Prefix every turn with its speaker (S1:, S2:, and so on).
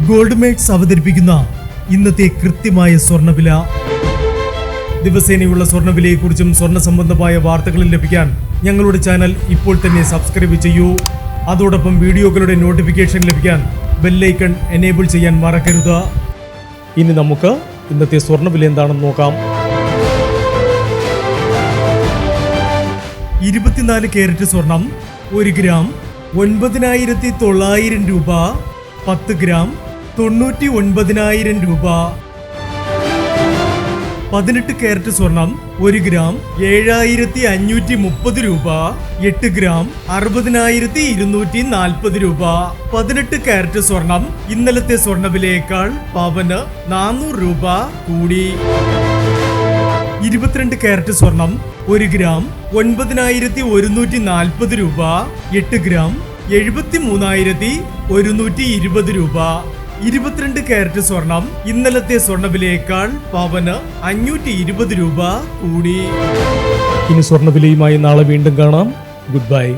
S1: Gold makes അവതരിപ്പിക്കുന്ന ഇന്നത്തെ കൃത്യമായ സ്വർണ്ണവില. ദിവസേനയുള്ള സ്വർണ്ണവിലയെക്കുറിച്ചും സ്വർണ്ണ സംബന്ധമായ വാർത്തകളും ലഭിക്കാൻ ഞങ്ങളുടെ ചാനൽ ഇപ്പോൾ തന്നെ സബ്സ്ക്രൈബ് ചെയ്യൂ. അതോടൊപ്പം വീഡിയോകളുടെ നോട്ടിഫിക്കേഷൻ ലഭിക്കാൻ ബെല്ലൈക്കൺ എനേബിൾ ചെയ്യാൻ മറക്കരുത്. ഇനി നമുക്ക് ഇന്നത്തെ സ്വർണ്ണവില എന്താണെന്ന് നോക്കാം. 24 കാരറ്റ് സ്വർണം 1 ഗ്രാം 9,900 രൂപ. 10 ഗ്രാം 99,000 രൂപ. 18 കാരറ്റ് സ്വർണം 1 ഗ്രാം 7,530 രൂപ. 8 ഗ്രാം 60,240 രൂപ. 18 കാരറ്റ് സ്വർണം ഇന്നലത്തെ സ്വർണ്ണവിലയേക്കാൾ പവന് 400 രൂപ കൂടി. 22 കാരറ്റ് സ്വർണം 1 ഗ്രാം 9,140 രൂപ. 8 ഗ്രാം 73,120 രൂപ. 22 കാരറ്റ് സ്വർണം ഇന്നലത്തെ സ്വർണ്ണവിലയേക്കാൾ പവന് 520 രൂപ കൂടി. ഇനി സ്വർണ്ണവിലയുമായി നാളെ വീണ്ടും കാണാം. Good bye.